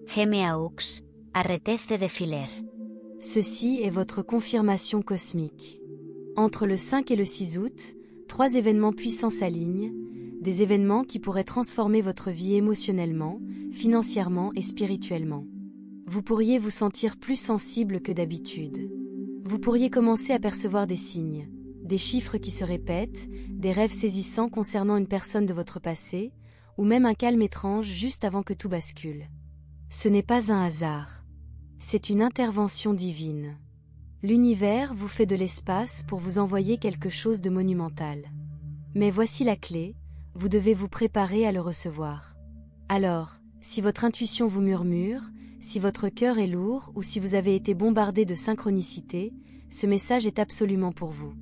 Gemeaux, arretez de filer. Ceci est votre confirmation cosmique. Entre le 5 et le 6 août, 3 événements puissants s'alignent, des événements qui pourraient transformer votre vie émotionnellement, financièrement et spirituellement. Vous pourriez vous sentir plus sensible que d'habitude. Vous pourriez commencer à percevoir des signes, des chiffres qui se répètent, des rêves saisissants concernant une personne de votre passé, ou même un calme étrange juste avant que tout bascule. Ce n'est pas un hasard. C'est une intervention divine. L'univers vous fait de l'espace pour vous envoyer quelque chose de monumental. Mais voici la clé, vous devez vous préparer à le recevoir. Alors, si votre intuition vous murmure, si votre cœur est lourd ou si vous avez été bombardé de synchronicité, ce message est absolument pour vous.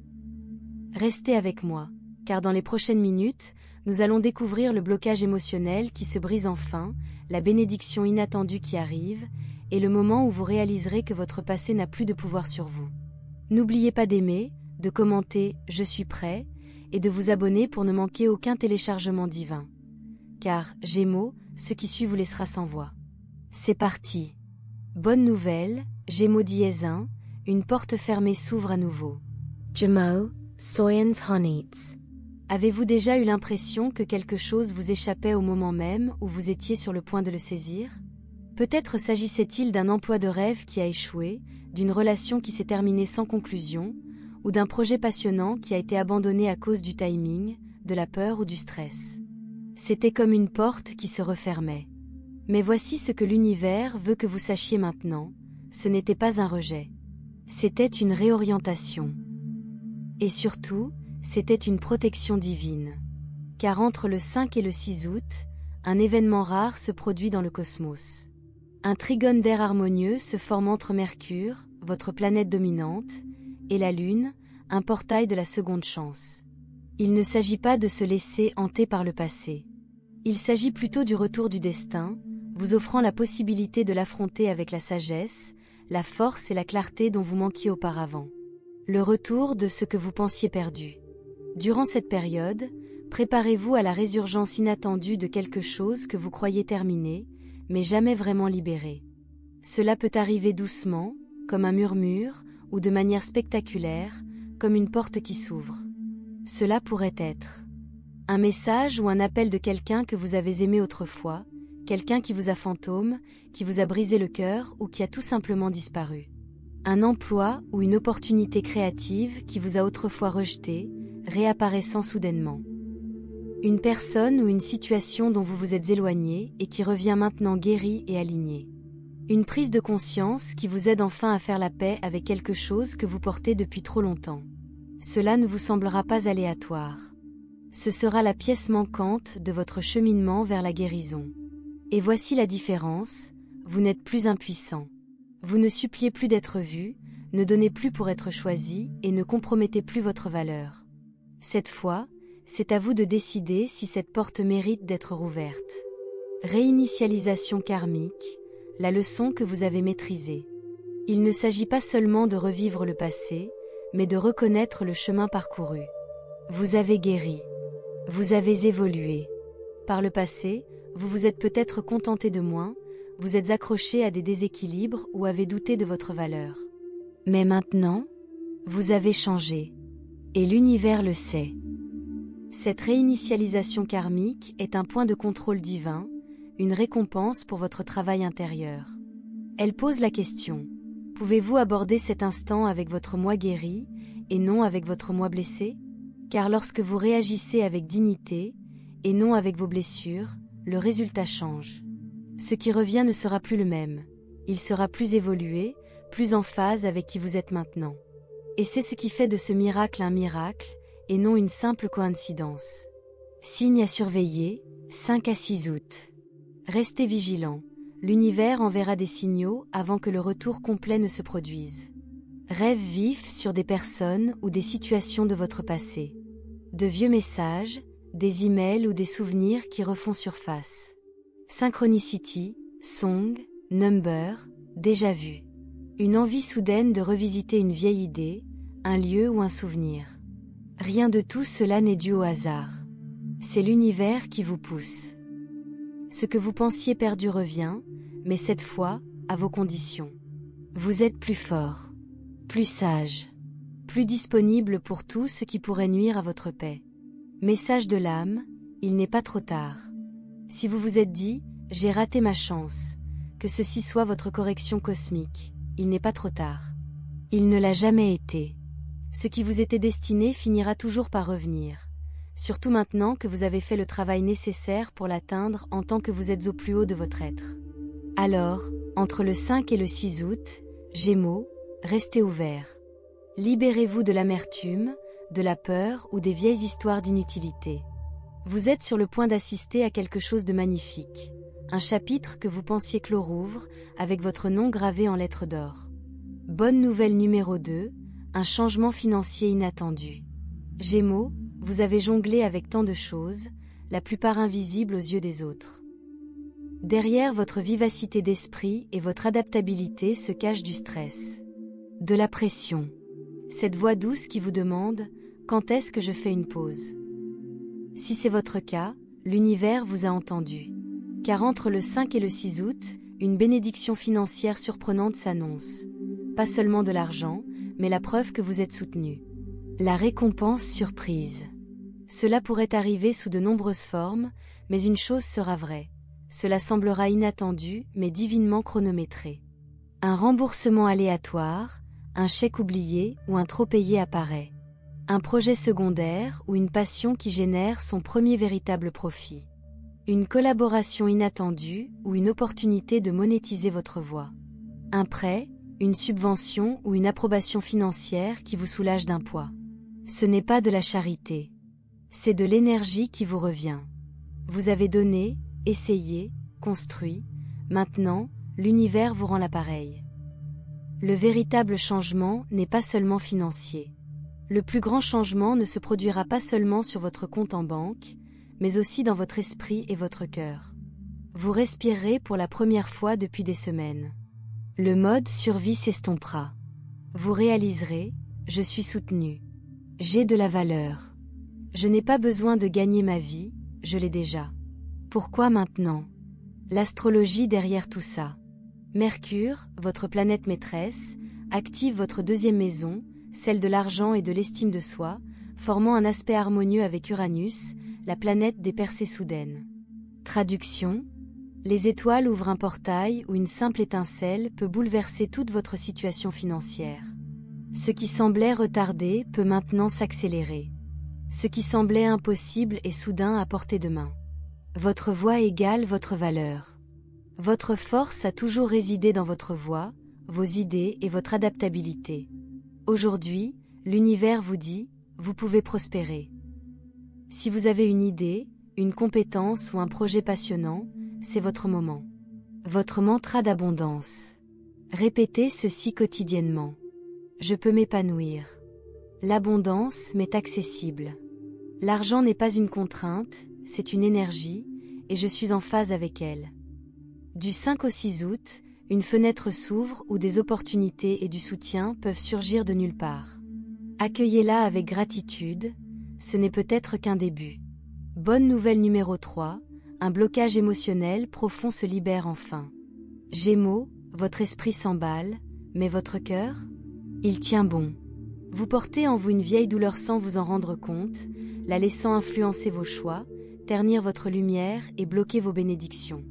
Restez avec moi, car dans les prochaines minutes, nous allons découvrir le blocage émotionnel qui se brise enfin, la bénédiction inattendue qui arrive, et le moment où vous réaliserez que votre passé n'a plus de pouvoir sur vous. N'oubliez pas d'aimer, de commenter « Je suis prêt » et de vous abonner pour ne manquer aucun téléchargement divin. Car, Gémeaux, ce qui suit vous laissera sans voix. C'est parti. Bonne nouvelle, Gémeaux dièse 1, une porte fermée s'ouvre à nouveau. Gémeaux, soyez honnêtes. Avez-vous déjà eu l'impression que quelque chose vous échappait au moment même où vous étiez sur le point de le saisir ? Peut-être s'agissait-il d'un emploi de rêve qui a échoué, d'une relation qui s'est terminée sans conclusion, ou d'un projet passionnant qui a été abandonné à cause du timing, de la peur ou du stress. C'était comme une porte qui se refermait. Mais voici ce que l'univers veut que vous sachiez maintenant, ce n'était pas un rejet. C'était une réorientation. Et surtout, c'était une protection divine. Car entre le 5 et le 6 août, un événement rare se produit dans le cosmos. Un trigone d'air harmonieux se forme entre Mercure, votre planète dominante, et la Lune, un portail de la seconde chance. Il ne s'agit pas de se laisser hanter par le passé. Il s'agit plutôt du retour du destin, vous offrant la possibilité de l'affronter avec la sagesse, la force et la clarté dont vous manquiez auparavant. Le retour de ce que vous pensiez perdu. Durant cette période, préparez-vous à la résurgence inattendue de quelque chose que vous croyez terminé, mais jamais vraiment libéré. Cela peut arriver doucement, comme un murmure, ou de manière spectaculaire, comme une porte qui s'ouvre. Cela pourrait être un message ou un appel de quelqu'un que vous avez aimé autrefois, quelqu'un qui vous a fantôme, qui vous a brisé le cœur ou qui a tout simplement disparu. Un emploi ou une opportunité créative qui vous a autrefois rejeté, réapparaissant soudainement. Une personne ou une situation dont vous vous êtes éloigné et qui revient maintenant guérie et alignée. Une prise de conscience qui vous aide enfin à faire la paix avec quelque chose que vous portez depuis trop longtemps. Cela ne vous semblera pas aléatoire. Ce sera la pièce manquante de votre cheminement vers la guérison. Et voici la différence, vous n'êtes plus impuissant. Vous ne suppliez plus d'être vu, ne donnez plus pour être choisi et ne compromettez plus votre valeur. Cette fois, c'est à vous de décider si cette porte mérite d'être rouverte. Réinitialisation karmique, la leçon que vous avez maîtrisée. Il ne s'agit pas seulement de revivre le passé, mais de reconnaître le chemin parcouru. Vous avez guéri. Vous avez évolué. Par le passé, vous vous êtes peut-être contenté de moins, vous êtes accroché à des déséquilibres ou avez douté de votre valeur. Mais maintenant, vous avez changé. Et l'univers le sait. Cette réinitialisation karmique est un point de contrôle divin, une récompense pour votre travail intérieur. Elle pose la question, pouvez-vous aborder cet instant avec votre moi guéri et non avec votre moi blessé ? Car lorsque vous réagissez avec dignité et non avec vos blessures, le résultat change. Ce qui revient ne sera plus le même, il sera plus évolué, plus en phase avec qui vous êtes maintenant. Et c'est ce qui fait de ce miracle un miracle, et non une simple coïncidence. Signe à surveiller, 5 à 6 août. Restez vigilants, l'univers enverra des signaux avant que le retour complet ne se produise. Rêves vifs sur des personnes ou des situations de votre passé. De vieux messages, des emails ou des souvenirs qui refont surface. Synchronicity, song, number, déjà vu. Une envie soudaine de revisiter une vieille idée, un lieu ou un souvenir. Rien de tout cela n'est dû au hasard. C'est l'univers qui vous pousse. Ce que vous pensiez perdu revient, mais cette fois, à vos conditions. Vous êtes plus fort, plus sage, plus disponible pour tout ce qui pourrait nuire à votre paix. Message de l'âme, il n'est pas trop tard. Si vous vous êtes dit « j'ai raté ma chance », que ceci soit votre correction cosmique, il n'est pas trop tard. Il ne l'a jamais été. Ce qui vous était destiné finira toujours par revenir. Surtout maintenant que vous avez fait le travail nécessaire pour l'atteindre en tant que vous êtes au plus haut de votre être. Alors, entre le 5 et le 6 août, Gémeaux, restez ouverts. Libérez-vous de l'amertume, de la peur ou des vieilles histoires d'inutilité. Vous êtes sur le point d'assister à quelque chose de magnifique. Un chapitre que vous pensiez clos rouvre, avec votre nom gravé en lettres d'or. Bonne nouvelle numéro 2, un changement financier inattendu. Gémeaux, vous avez jonglé avec tant de choses, la plupart invisibles aux yeux des autres. Derrière votre vivacité d'esprit et votre adaptabilité se cache du stress, de la pression. Cette voix douce qui vous demande « Quand est-ce que je fais une pause ?» Si c'est votre cas, l'univers vous a entendu. Car entre le 5 et le 6 août, une bénédiction financière surprenante s'annonce. Pas seulement de l'argent, mais la preuve que vous êtes soutenu. La récompense surprise. Cela pourrait arriver sous de nombreuses formes, mais une chose sera vraie. Cela semblera inattendu, mais divinement chronométré. Un remboursement aléatoire, un chèque oublié ou un trop payé apparaît. Un projet secondaire ou une passion qui génère son premier véritable profit. Une collaboration inattendue ou une opportunité de monétiser votre voix. Un prêt, une subvention ou une approbation financière qui vous soulage d'un poids. Ce n'est pas de la charité. C'est de l'énergie qui vous revient. Vous avez donné, essayé, construit. Maintenant, l'univers vous rend l'appareil. Le véritable changement n'est pas seulement financier. Le plus grand changement ne se produira pas seulement sur votre compte en banque, mais aussi dans votre esprit et votre cœur. Vous respirerez pour la première fois depuis des semaines. Le mode survie s'estompera. Vous réaliserez, je suis soutenu. J'ai de la valeur. Je n'ai pas besoin de gagner ma vie, je l'ai déjà. Pourquoi maintenant? L'astrologie derrière tout ça. Mercure, votre planète maîtresse, active votre deuxième maison, celle de l'argent et de l'estime de soi, formant un aspect harmonieux avec Uranus, la planète des percées soudaines. Traduction: les étoiles ouvrent un portail où une simple étincelle peut bouleverser toute votre situation financière. Ce qui semblait retardé peut maintenant s'accélérer. Ce qui semblait impossible est soudain à portée de main. Votre voix égale votre valeur. Votre force a toujours résidé dans votre voix, vos idées et votre adaptabilité. Aujourd'hui, l'univers vous dit, vous pouvez prospérer. Si vous avez une idée, une compétence ou un projet passionnant, c'est votre moment. Votre mantra d'abondance. Répétez ceci quotidiennement. Je peux m'épanouir. L'abondance m'est accessible. L'argent n'est pas une contrainte, c'est une énergie, et je suis en phase avec elle. Du 5 au 6 août, une fenêtre s'ouvre où des opportunités et du soutien peuvent surgir de nulle part. Accueillez-la avec gratitude, ce n'est peut-être qu'un début. Bonne nouvelle numéro 3, un blocage émotionnel profond se libère enfin. Gémeaux, votre esprit s'emballe, mais votre cœur? Il tient bon. Vous portez en vous une vieille douleur sans vous en rendre compte, la laissant influencer vos choix, ternir votre lumière et bloquer vos bénédictions.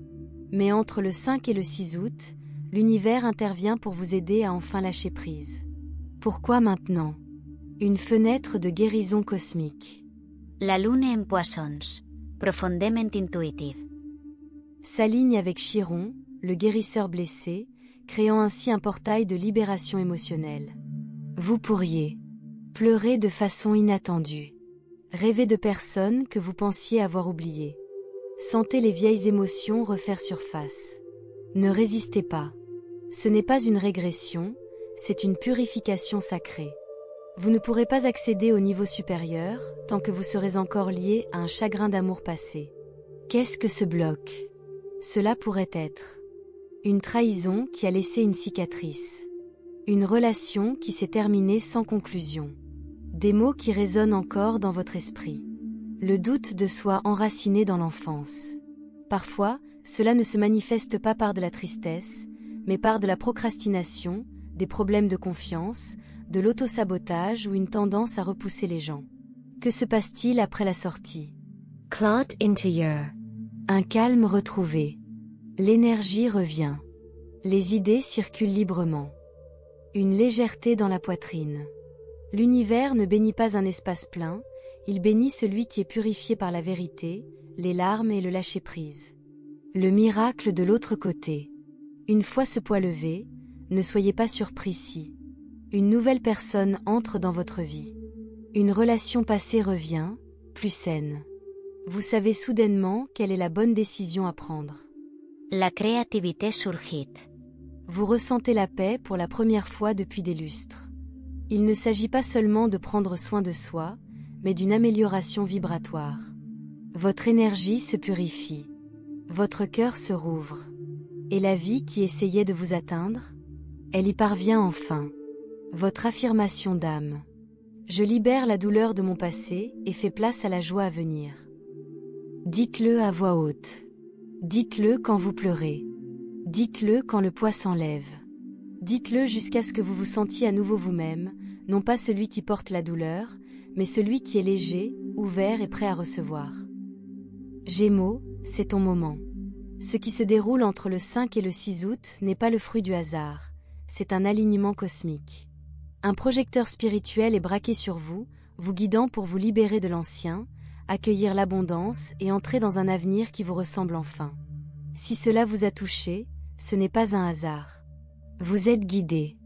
Mais entre le 5 et le 6 août, l'univers intervient pour vous aider à enfin lâcher prise. Pourquoi maintenant? Une fenêtre de guérison cosmique. La lune en poissons, profondément intuitive. S'aligne avec Chiron, le guérisseur blessé, créant ainsi un portail de libération émotionnelle. Vous pourriez pleurer de façon inattendue, rêver de personnes que vous pensiez avoir oubliées. Sentez les vieilles émotions refaire surface. Ne résistez pas. Ce n'est pas une régression, c'est une purification sacrée. Vous ne pourrez pas accéder au niveau supérieur tant que vous serez encore lié à un chagrin d'amour passé. Qu'est-ce que ce bloc? Cela pourrait être une trahison qui a laissé une cicatrice. Une relation qui s'est terminée sans conclusion. Des mots qui résonnent encore dans votre esprit. Le doute de soi enraciné dans l'enfance. Parfois, cela ne se manifeste pas par de la tristesse, mais par de la procrastination, des problèmes de confiance, de l'autosabotage ou une tendance à repousser les gens. Que se passe-t-il après la sortie? Cloud intérieur. Un calme retrouvé. L'énergie revient. Les idées circulent librement. Une légèreté dans la poitrine. L'univers ne bénit pas un espace plein, il bénit celui qui est purifié par la vérité, les larmes et le lâcher-prise. Le miracle de l'autre côté. Une fois ce poids levé, ne soyez pas surpris si une nouvelle personne entre dans votre vie. Une relation passée revient, plus saine. Vous savez soudainement quelle est la bonne décision à prendre. La créativité surgit. Vous ressentez la paix pour la première fois depuis des lustres. Il ne s'agit pas seulement de prendre soin de soi, mais d'une amélioration vibratoire. Votre énergie se purifie. Votre cœur se rouvre. Et la vie qui essayait de vous atteindre? Elle y parvient enfin. Votre affirmation d'âme. Je libère la douleur de mon passé et fais place à la joie à venir. Dites-le à voix haute. Dites-le quand vous pleurez. Dites-le quand le poids s'enlève. Dites-le jusqu'à ce que vous vous sentiez à nouveau vous-même, non pas celui qui porte la douleur, mais celui qui est léger, ouvert et prêt à recevoir. Gémeaux, c'est ton moment. Ce qui se déroule entre le 5 et le 6 août n'est pas le fruit du hasard, c'est un alignement cosmique. Un projecteur spirituel est braqué sur vous, vous guidant pour vous libérer de l'ancien, accueillir l'abondance et entrer dans un avenir qui vous ressemble enfin. Si cela vous a touché, ce n'est pas un hasard. Vous êtes guidé.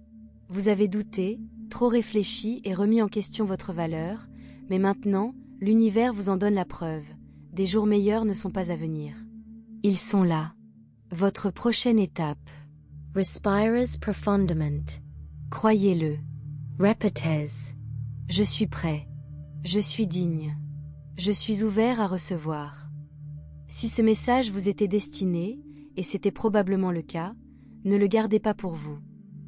Vous avez douté, trop réfléchi et remis en question votre valeur, mais maintenant, l'univers vous en donne la preuve. Des jours meilleurs ne sont pas à venir. Ils sont là. Votre prochaine étape. Respires profondément. Croyez-le. Répétez. Je suis prêt. Je suis digne. Je suis ouvert à recevoir. Si ce message vous était destiné, et c'était probablement le cas, ne le gardez pas pour vous.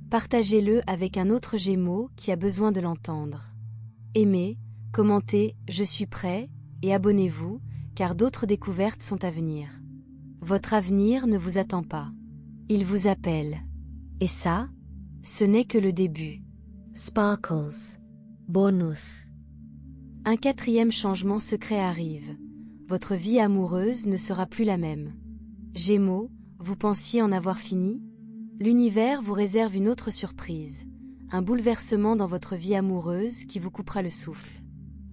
Partagez-le avec un autre Gémeaux qui a besoin de l'entendre. Aimez, commentez « Je suis prêt » et abonnez-vous, car d'autres découvertes sont à venir. Votre avenir ne vous attend pas. Il vous appelle. Et ça, ce n'est que le début. Sparkles. Bonus. Un 4e changement secret arrive. Votre vie amoureuse ne sera plus la même. Gémeaux, vous pensiez en avoir fini? L'univers vous réserve une autre surprise. Un bouleversement dans votre vie amoureuse qui vous coupera le souffle.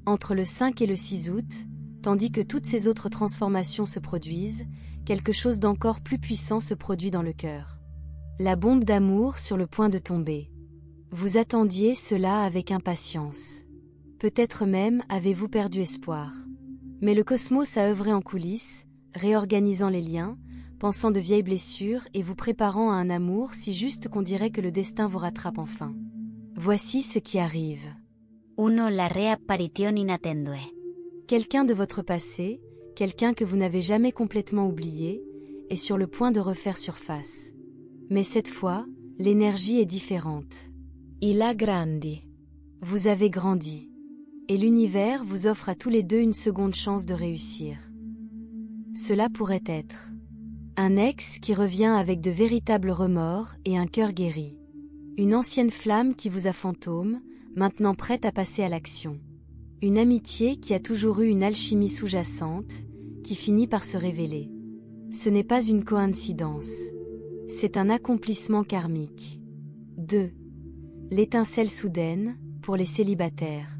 Entre le 5 et le 6 août, tandis que toutes ces autres transformations se produisent, quelque chose d'encore plus puissant se produit dans le cœur. La bombe d'amour sur le point de tomber. Vous attendiez cela avec impatience. Peut-être même avez-vous perdu espoir. Mais le cosmos a œuvré en coulisses, réorganisant les liens, pensant de vieilles blessures et vous préparant à un amour si juste qu'on dirait que le destin vous rattrape enfin. Voici ce qui arrive. 1. La reapparición inattendue. Quelqu'un de votre passé, quelqu'un que vous n'avez jamais complètement oublié, est sur le point de refaire surface. Mais cette fois, l'énergie est différente. Il a grandi. Vous avez grandi. Et l'univers vous offre à tous les deux une seconde chance de réussir. Cela pourrait être un ex qui revient avec de véritables remords et un cœur guéri. Une ancienne flamme qui vous a fantôme, maintenant prête à passer à l'action. Une amitié qui a toujours eu une alchimie sous-jacente, qui finit par se révéler. Ce n'est pas une coïncidence. C'est un accomplissement karmique. 2. L'étincelle soudaine, pour les célibataires.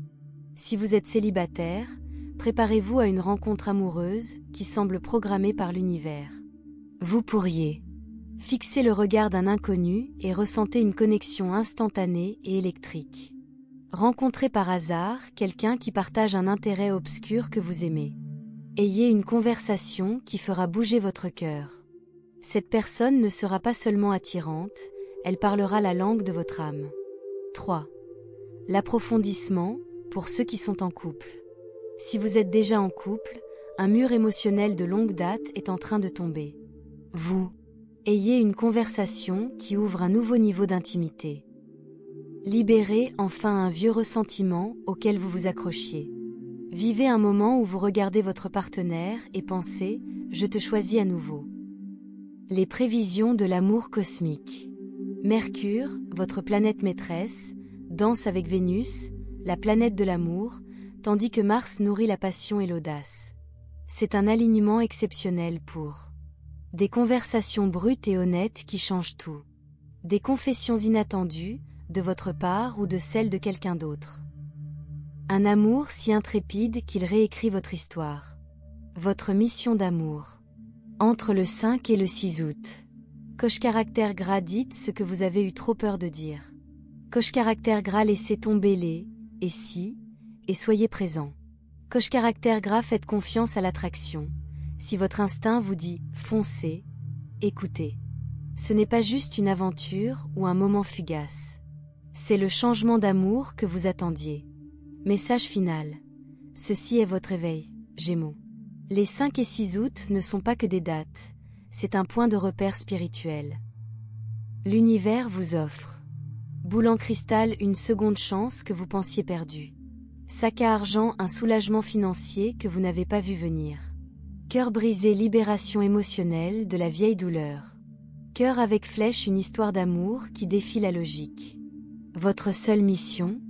Si vous êtes célibataire, préparez-vous à une rencontre amoureuse qui semble programmée par l'univers. Vous pourriez fixer le regard d'un inconnu et ressentez une connexion instantanée et électrique. Rencontrez par hasard quelqu'un qui partage un intérêt obscur que vous aimez. Ayez une conversation qui fera bouger votre cœur. Cette personne ne sera pas seulement attirante, elle parlera la langue de votre âme. 3. L'approfondissement, pour ceux qui sont en couple. Si vous êtes déjà en couple, un mur émotionnel de longue date est en train de tomber. Vous ayez une conversation qui ouvre un nouveau niveau d'intimité. Libérez enfin un vieux ressentiment auquel vous vous accrochiez. Vivez un moment où vous regardez votre partenaire et pensez « Je te choisis à nouveau ». Les prévisions de l'amour cosmique. Mercure, votre planète maîtresse, danse avec Vénus, la planète de l'amour, tandis que Mars nourrit la passion et l'audace. C'est un alignement exceptionnel pour des conversations brutes et honnêtes qui changent tout. Des confessions inattendues, de votre part ou de celle de quelqu'un d'autre. Un amour si intrépide qu'il réécrit votre histoire. Votre mission d'amour. Entre le 5 et le 6 août. Coche caractère gras, dites ce que vous avez eu trop peur de dire. Coche caractère gras, laissez tomber les « et si » et soyez présent. Coche caractère gras, faites confiance à l'attraction. Si votre instinct vous dit « foncez », écoutez. Ce n'est pas juste une aventure ou un moment fugace. C'est le changement d'amour que vous attendiez. Message final. Ceci est votre éveil, Gémeaux. Les 5 et 6 août ne sont pas que des dates, c'est un point de repère spirituel. L'univers vous offre. Boule en cristal, une seconde chance que vous pensiez perdue. Sac à argent, un soulagement financier que vous n'avez pas vu venir. Cœur brisé, libération émotionnelle de la vieille douleur. Cœur avec flèche, une histoire d'amour qui défie la logique. Votre seule mission?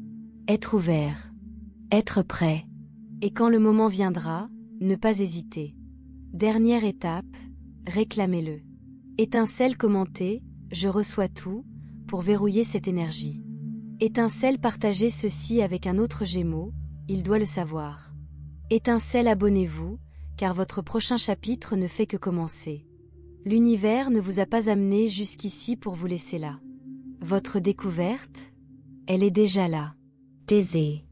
Être ouvert. Être prêt. Et quand le moment viendra, ne pas hésiter. Dernière étape, réclamez-le. Étincelle commentée, je reçois tout, pour verrouiller cette énergie. Étincelle partagez ceci avec un autre Gémeaux, il doit le savoir. Étincelle abonnez-vous, car votre prochain chapitre ne fait que commencer. L'univers ne vous a pas amené jusqu'ici pour vous laisser là. Votre découverte? Elle est déjà là. Taisez.